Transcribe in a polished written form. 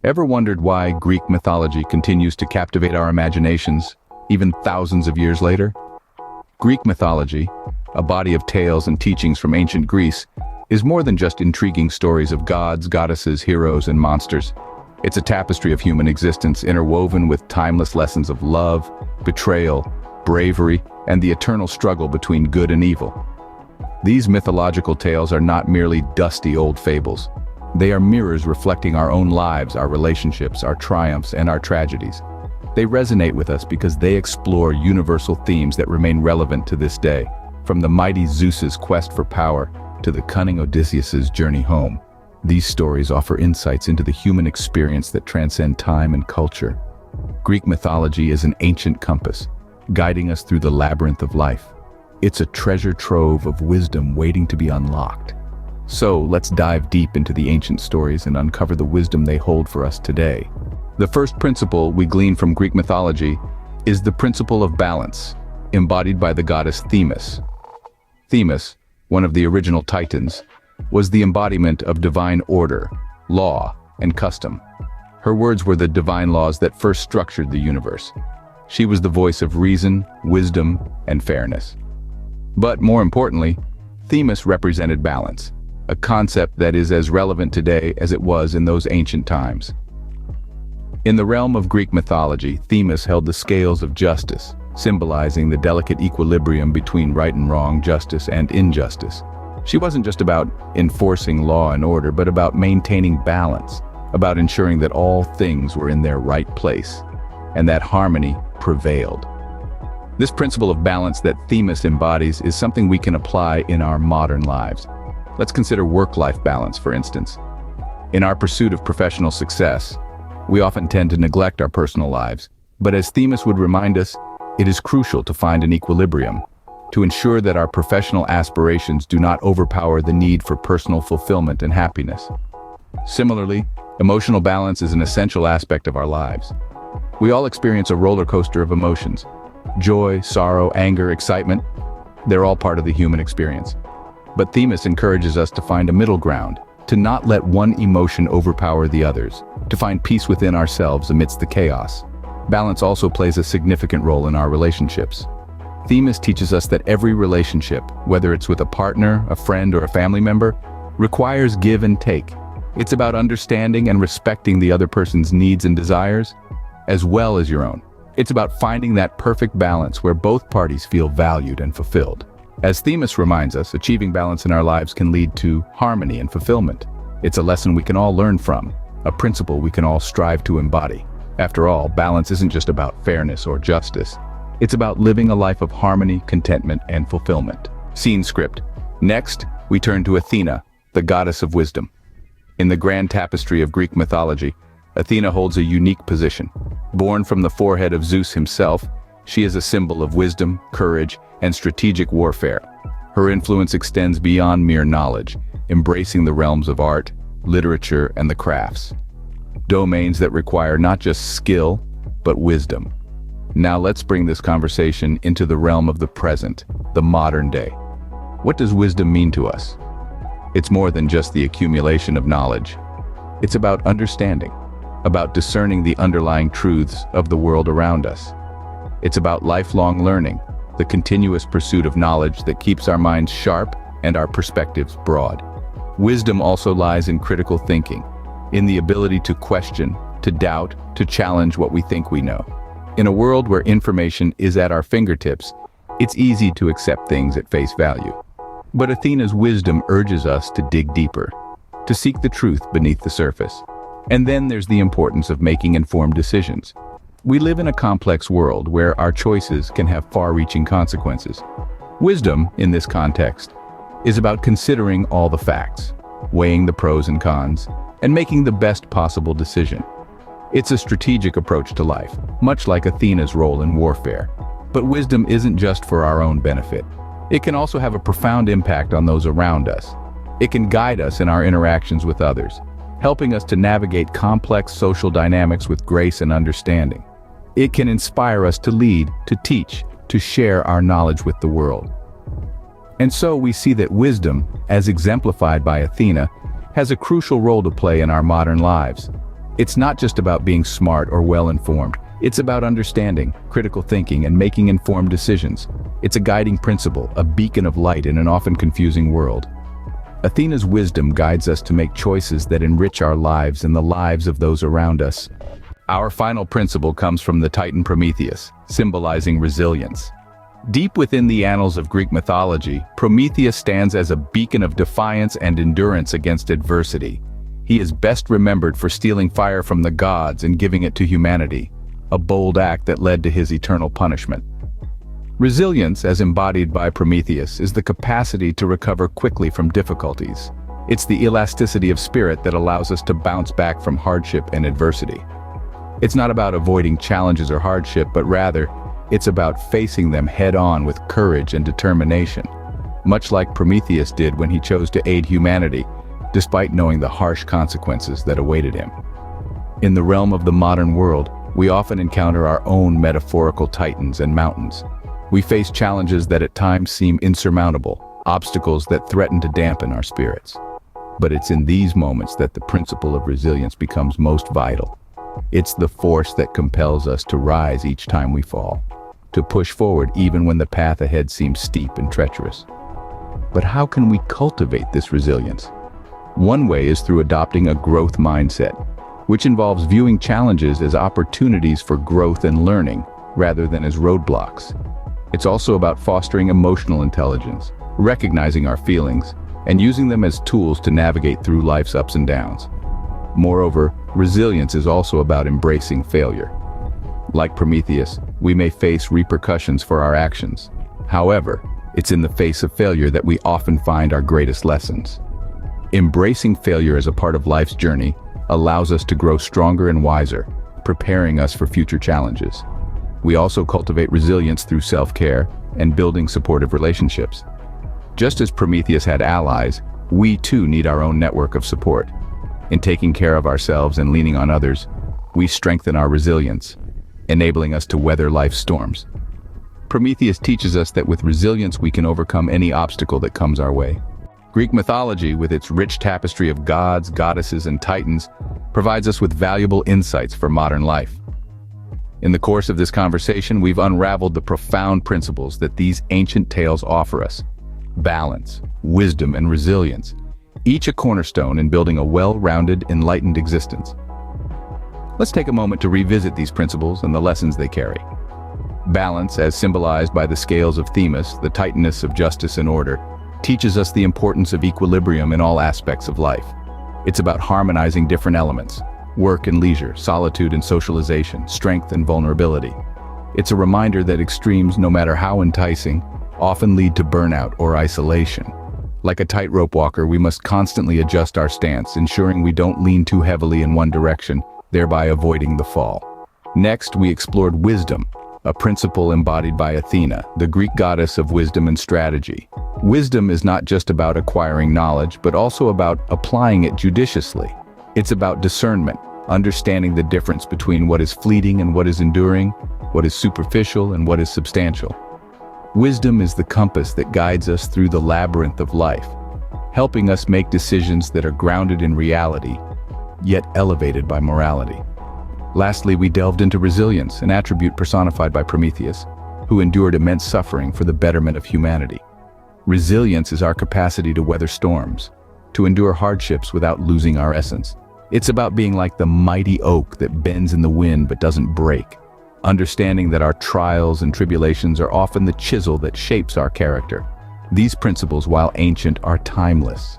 Ever wondered why Greek mythology continues to captivate our imaginations, even thousands of years later? Greek mythology, a body of tales and teachings from ancient Greece, is more than just intriguing stories of gods, goddesses, heroes, and monsters. It's a tapestry of human existence interwoven with timeless lessons of love, betrayal, bravery, and the eternal struggle between good and evil. These mythological tales are not merely dusty old fables. They are mirrors reflecting our own lives, our relationships, our triumphs, and our tragedies. They resonate with us because they explore universal themes that remain relevant to this day, from the mighty Zeus's quest for power to the cunning Odysseus's journey home. These stories offer insights into the human experience that transcend time and culture. Greek mythology is an ancient compass, guiding us through the labyrinth of life. It's a treasure trove of wisdom waiting to be unlocked. So let's dive deep into the ancient stories and uncover the wisdom they hold for us today. The first principle we glean from Greek mythology is the principle of balance, embodied by the goddess Themis. Themis, one of the original Titans, was the embodiment of divine order, law, and custom. Her words were the divine laws that first structured the universe. She was the voice of reason, wisdom, and fairness. But more importantly, Themis represented balance, a concept that is as relevant today as it was in those ancient times. In the realm of Greek mythology, Themis held the scales of justice, symbolizing the delicate equilibrium between right and wrong, justice and injustice. She wasn't just about enforcing law and order, but about maintaining balance, about ensuring that all things were in their right place, and that harmony prevailed. This principle of balance that Themis embodies is something we can apply in our modern lives. Let's consider work-life balance, for instance. In our pursuit of professional success, we often tend to neglect our personal lives, but as Themis would remind us, it is crucial to find an equilibrium, to ensure that our professional aspirations do not overpower the need for personal fulfillment and happiness. Similarly, emotional balance is an essential aspect of our lives. We all experience a roller coaster of emotions. Joy, sorrow, anger, excitement, they're all part of the human experience. But Themis encourages us to find a middle ground, to not let one emotion overpower the others, to find peace within ourselves amidst the chaos. Balance also plays a significant role in our relationships. Themis teaches us that every relationship, whether it's with a partner, a friend, or a family member, requires give and take. It's about understanding and respecting the other person's needs and desires, as well as your own. It's about finding that perfect balance where both parties feel valued and fulfilled. As Themis reminds us, achieving balance in our lives can lead to harmony and fulfillment. It's a lesson we can all learn from, a principle we can all strive to embody. After all, balance isn't just about fairness or justice. It's about living a life of harmony, contentment, and fulfillment. Scene script. Next, we turn to Athena, the goddess of wisdom. In the grand tapestry of Greek mythology, Athena holds a unique position. Born from the forehead of Zeus himself, she is a symbol of wisdom, courage, and strategic warfare. Her influence extends beyond mere knowledge, embracing the realms of art, literature, and the crafts. Domains that require not just skill, but wisdom. Now let's bring this conversation into the realm of the present, the modern day. What does wisdom mean to us? It's more than just the accumulation of knowledge. It's about understanding, about discerning the underlying truths of the world around us. It's about lifelong learning, the continuous pursuit of knowledge that keeps our minds sharp and our perspectives broad. Wisdom also lies in critical thinking, in the ability to question, to doubt, to challenge what we think we know. In a world where information is at our fingertips, it's easy to accept things at face value. But Athena's wisdom urges us to dig deeper, to seek the truth beneath the surface. And then there's the importance of making informed decisions. We live in a complex world where our choices can have far-reaching consequences. Wisdom, in this context, is about considering all the facts, weighing the pros and cons, and making the best possible decision. It's a strategic approach to life, much like Athena's role in warfare. But wisdom isn't just for our own benefit. It can also have a profound impact on those around us. It can guide us in our interactions with others, helping us to navigate complex social dynamics with grace and understanding. It can inspire us to lead, to teach, to share our knowledge with the world. And so we see that wisdom, as exemplified by Athena, has a crucial role to play in our modern lives. It's not just about being smart or well-informed. It's about understanding, critical thinking, and making informed decisions. It's a guiding principle, a beacon of light in an often confusing world. Athena's wisdom guides us to make choices that enrich our lives and the lives of those around us. Our final principle comes from the Titan Prometheus, symbolizing resilience. Deep within the annals of Greek mythology, Prometheus stands as a beacon of defiance and endurance against adversity. He is best remembered for stealing fire from the gods and giving it to humanity, a bold act that led to his eternal punishment. Resilience, as embodied by Prometheus, is the capacity to recover quickly from difficulties. It's the elasticity of spirit that allows us to bounce back from hardship and adversity. It's not about avoiding challenges or hardship, but rather, it's about facing them head-on with courage and determination, much like Prometheus did when he chose to aid humanity, despite knowing the harsh consequences that awaited him. In the realm of the modern world, we often encounter our own metaphorical titans and mountains. We face challenges that at times seem insurmountable, obstacles that threaten to dampen our spirits. But it's in these moments that the principle of resilience becomes most vital. It's the force that compels us to rise each time we fall, to push forward even when the path ahead seems steep and treacherous. But how can we cultivate this resilience? One way is through adopting a growth mindset, which involves viewing challenges as opportunities for growth and learning, rather than as roadblocks. It's also about fostering emotional intelligence, recognizing our feelings, and using them as tools to navigate through life's ups and downs. Moreover, resilience is also about embracing failure. Like Prometheus, we may face repercussions for our actions. However, it's in the face of failure that we often find our greatest lessons. Embracing failure as a part of life's journey allows us to grow stronger and wiser, preparing us for future challenges. We also cultivate resilience through self-care and building supportive relationships. Just as Prometheus had allies, we too need our own network of support. In taking care of ourselves and leaning on others, we strengthen our resilience, enabling us to weather life's storms. Prometheus teaches us that with resilience we can overcome any obstacle that comes our way. Greek mythology, with its rich tapestry of gods, goddesses, and titans, provides us with valuable insights for modern life. In the course of this conversation, we've unraveled the profound principles that these ancient tales offer us: balance, wisdom, and resilience, each a cornerstone in building a well-rounded, enlightened existence. Let's take a moment to revisit these principles and the lessons they carry. Balance, as symbolized by the scales of Themis, the titaness of justice and order, teaches us the importance of equilibrium in all aspects of life. It's about harmonizing different elements: work and leisure, solitude and socialization, strength and vulnerability. It's a reminder that extremes, no matter how enticing, often lead to burnout or isolation. Like a tightrope walker, we must constantly adjust our stance, ensuring we don't lean too heavily in one direction, thereby avoiding the fall. Next, we explored wisdom, a principle embodied by Athena, the Greek goddess of wisdom and strategy. Wisdom is not just about acquiring knowledge, but also about applying it judiciously. It's about discernment, understanding the difference between what is fleeting and what is enduring, what is superficial and what is substantial. Wisdom is the compass that guides us through the labyrinth of life, helping us make decisions that are grounded in reality, yet elevated by morality. Lastly, we delved into resilience, an attribute personified by Prometheus, who endured immense suffering for the betterment of humanity. Resilience is our capacity to weather storms, to endure hardships without losing our essence. It's about being like the mighty oak that bends in the wind but doesn't break, understanding that our trials and tribulations are often the chisel that shapes our character. These principles, while ancient, are timeless,